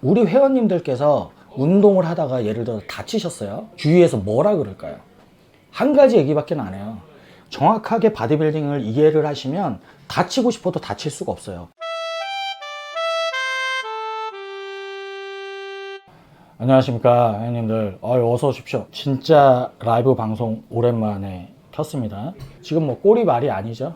우리 회원님들께서 운동을 하다가 예를 들어 다치셨어요. 주위에서 뭐라 그럴까요? 한 가지 얘기밖에 안 해요. 정확하게 바디빌딩을 이해를 하시면 다치고 싶어도 다칠 수가 없어요. 안녕하십니까 회원님들, 어서 오십시오. 진짜 라이브 방송 오랜만에 켰습니다. 지금 뭐 꼬리 말이 아니죠.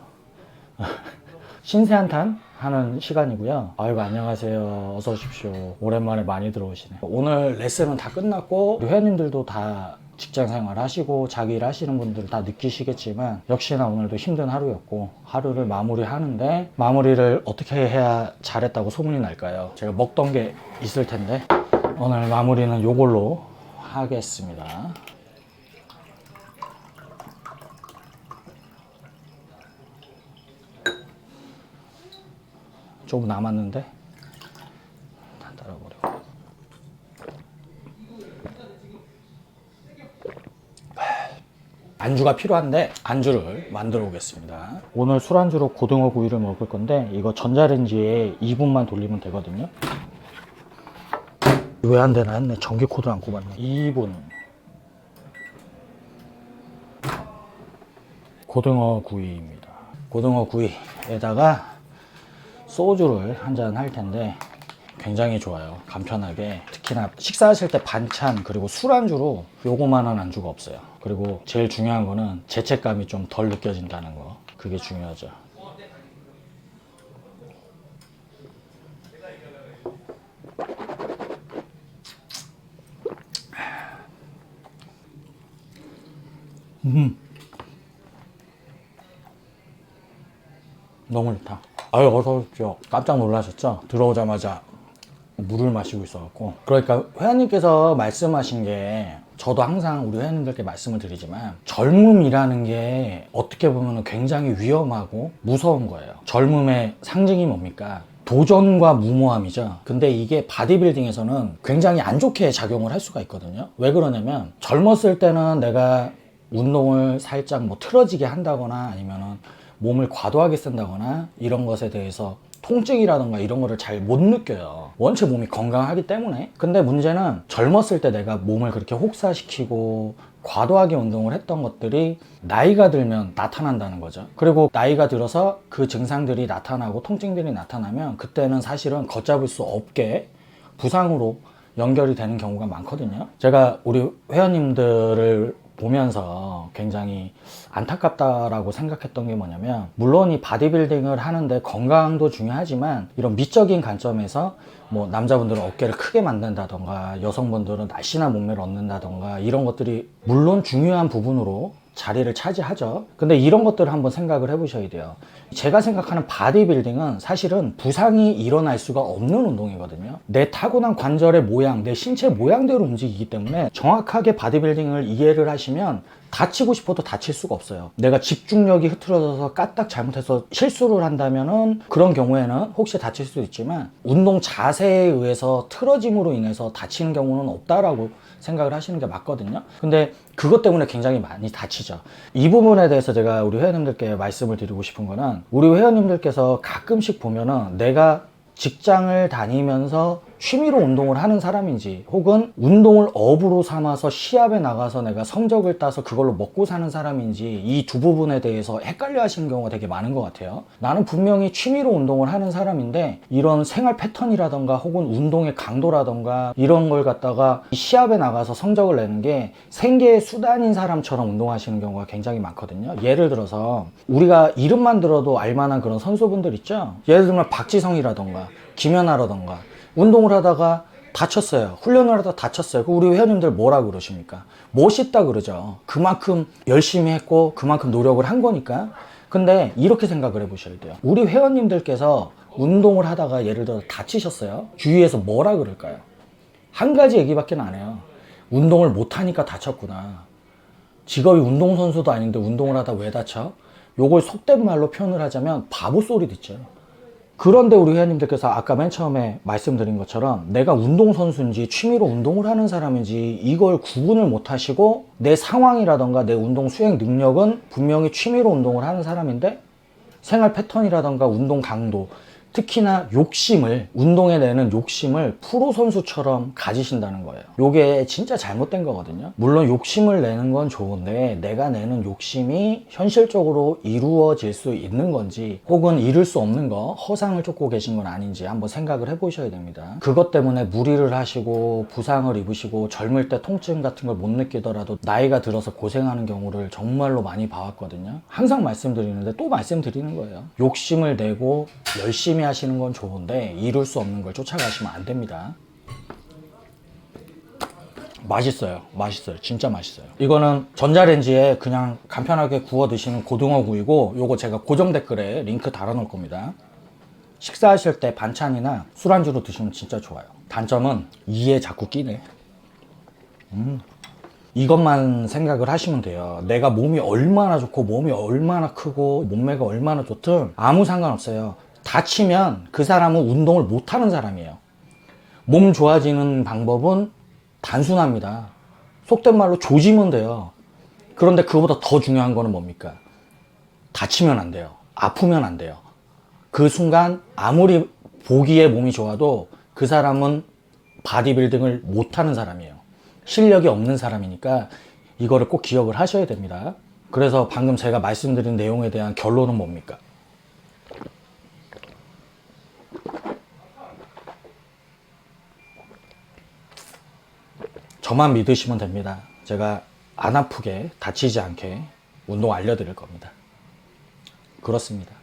신세한탄 하는 시간이고요. 아이고 안녕하세요, 어서 오십시오. 오랜만에 많이 들어오시네. 오늘 레슨은 다 끝났고 우리 회원님들도 다 직장 생활 하시고 자기 일 하시는 분들 다 느끼시겠지만 역시나 오늘도 힘든 하루였고, 하루를 마무리하는데 마무리를 어떻게 해야 잘했다고 소문이 날까요? 제가 먹던 게 있을 텐데 오늘 마무리는 요걸로 하겠습니다. 조금 남았는데 다 따라버리고. 안주가 필요한데 안주를 만들어 보겠습니다. 오늘 술안주로 고등어 구이를 먹을 건데 이거 전자레인지에 2분만 돌리면 되거든요. 왜 안 되나 했네. 전기 코드 안 꼽았네. 2분. 고등어 구이입니다. 고등어 구이에다가 소주를 한잔 할 텐데 굉장히 좋아요. 간편하게. 특히나 식사하실 때 반찬 그리고 술안주로 요거만한 안주가 없어요. 그리고 제일 중요한 거는 죄책감이 좀 덜 느껴진다는 거. 그게 중요하죠. 너무 좋다. 아유, 어서 오십시오. 깜짝 놀라셨죠? 들어오자마자 물을 마시고 있어갖고. 그러니까 회원님께서 말씀하신 게 저도 항상 우리 회원님들께 말씀을 드리지만 젊음이라는 게 어떻게 보면 굉장히 위험하고 무서운 거예요. 젊음의 상징이 뭡니까? 도전과 무모함이죠. 근데 이게 바디빌딩에서는 굉장히 안 좋게 작용을 할 수가 있거든요. 왜 그러냐면 젊었을 때는 내가 운동을 살짝 뭐 틀어지게 한다거나 아니면은 몸을 과도하게 쓴다거나 이런 것에 대해서 통증이라던가 이런 거를 잘 못 느껴요. 원체 몸이 건강하기 때문에. 근데 문제는 젊었을 때 내가 몸을 그렇게 혹사시키고 과도하게 운동을 했던 것들이 나이가 들면 나타난다는 거죠. 그리고 나이가 들어서 그 증상들이 나타나고 통증들이 나타나면 그때는 사실은 걷잡을 수 없게 부상으로 연결이 되는 경우가 많거든요. 제가 우리 회원님들을 보면서 굉장히 안타깝다라고 생각했던 게 뭐냐면, 물론 이 바디빌딩을 하는데 건강도 중요하지만 이런 미적인 관점에서 뭐 남자분들은 어깨를 크게 만든다던가 여성분들은 날씬한 몸매를 얻는다던가 이런 것들이 물론 중요한 부분으로 자리를 차지하죠. 근데 이런 것들을 한번 생각을 해보셔야 돼요. 제가 생각하는 바디빌딩은 사실은 부상이 일어날 수가 없는 운동이거든요. 내 타고난 관절의 모양, 내 신체 모양대로 움직이기 때문에 정확하게 바디빌딩을 이해를 하시면 다치고 싶어도 다칠 수가 없어요. 내가 집중력이 흐트러져서 까딱 잘못해서 실수를 한다면은 그런 경우에는 혹시 다칠 수도 있지만 운동 자세에 의해서 틀어짐으로 인해서 다치는 경우는 없다라고 생각을 하시는 게 맞거든요. 근데 그것 때문에 굉장히 많이 다치죠. 이 부분에 대해서 제가 우리 회원님들께 말씀을 드리고 싶은 거는, 우리 회원님들께서 가끔씩 보면은 내가 직장을 다니면서 취미로 운동을 하는 사람인지 혹은 운동을 업으로 삼아서 시합에 나가서 내가 성적을 따서 그걸로 먹고 사는 사람인지 이 두 부분에 대해서 헷갈려 하시는 경우가 되게 많은 것 같아요. 나는 분명히 취미로 운동을 하는 사람인데 이런 생활 패턴이라던가 혹은 운동의 강도라던가 이런 걸 갖다가 시합에 나가서 성적을 내는 게 생계의 수단인 사람처럼 운동하시는 경우가 굉장히 많거든요. 예를 들어서 우리가 이름만 들어도 알만한 그런 선수분들 있죠. 예를 들면 박지성이라던가 김연아라던가 운동을 하다가 다쳤어요. 훈련을 하다가 다쳤어요. 우리 회원님들 뭐라 그러십니까? 멋있다 그러죠. 그만큼 열심히 했고 그만큼 노력을 한 거니까. 근데 이렇게 생각을 해보셔야 돼요. 우리 회원님들께서 운동을 하다가 예를 들어 다치셨어요. 주위에서 뭐라 그럴까요? 한 가지 얘기밖에 안 해요. 운동을 못하니까 다쳤구나. 직업이 운동선수도 아닌데 운동을 하다 왜 다쳐? 요걸 속된 말로 표현을 하자면 바보 소리 듣죠. 그런데 우리 회원님들께서 아까 맨 처음에 말씀드린 것처럼 내가 운동선수인지 취미로 운동을 하는 사람인지 이걸 구분을 못 하시고 내 상황이라던가 내 운동 수행 능력은 분명히 취미로 운동을 하는 사람인데 생활 패턴이라던가 운동 강도, 특히나 욕심을, 운동에 내는 욕심을 프로 선수처럼 가지신다는 거예요. 요게 진짜 잘못된 거거든요. 물론 욕심을 내는 건 좋은데 내가 내는 욕심이 현실적으로 이루어질 수 있는 건지 혹은 이룰 수 없는 거, 허상을 쫓고 계신 건 아닌지 한번 생각을 해보셔야 됩니다. 그것 때문에 무리를 하시고 부상을 입으시고 젊을 때 통증 같은 걸 못 느끼더라도 나이가 들어서 고생하는 경우를 정말로 많이 봐왔거든요. 항상 말씀드리는데 또 말씀드리는 거예요. 욕심을 내고 열심히 하시는 건 좋은데 이룰 수 없는 걸 쫓아가시면 안 됩니다. 맛있어요. 맛있어요. 진짜 맛있어요. 이거는 전자레인지에 그냥 간편하게 구워 드시는 고등어 구이고, 요거 제가 고정 댓글에 링크 달아 놓을 겁니다. 식사하실 때 반찬이나 술안주로 드시면 진짜 좋아요. 단점은 이에 자꾸 끼네. 이것만 생각을 하시면 돼요. 내가 몸이 얼마나 좋고 몸이 얼마나 크고 몸매가 얼마나 좋든 아무 상관없어요. 다치면 그 사람은 운동을 못하는 사람이에요. 몸 좋아지는 방법은 단순합니다. 속된 말로 조지면 돼요. 그런데 그거보다 더 중요한 거는 뭡니까? 다치면 안 돼요. 아프면 안 돼요. 그 순간 아무리 보기에 몸이 좋아도 그 사람은 바디빌딩을 못하는 사람이에요. 실력이 없는 사람이니까 이거를 꼭 기억을 하셔야 됩니다. 그래서 방금 제가 말씀드린 내용에 대한 결론은 뭡니까? 저만 믿으시면 됩니다. 제가 안 아프게 다치지 않게 운동 알려드릴 겁니다. 그렇습니다.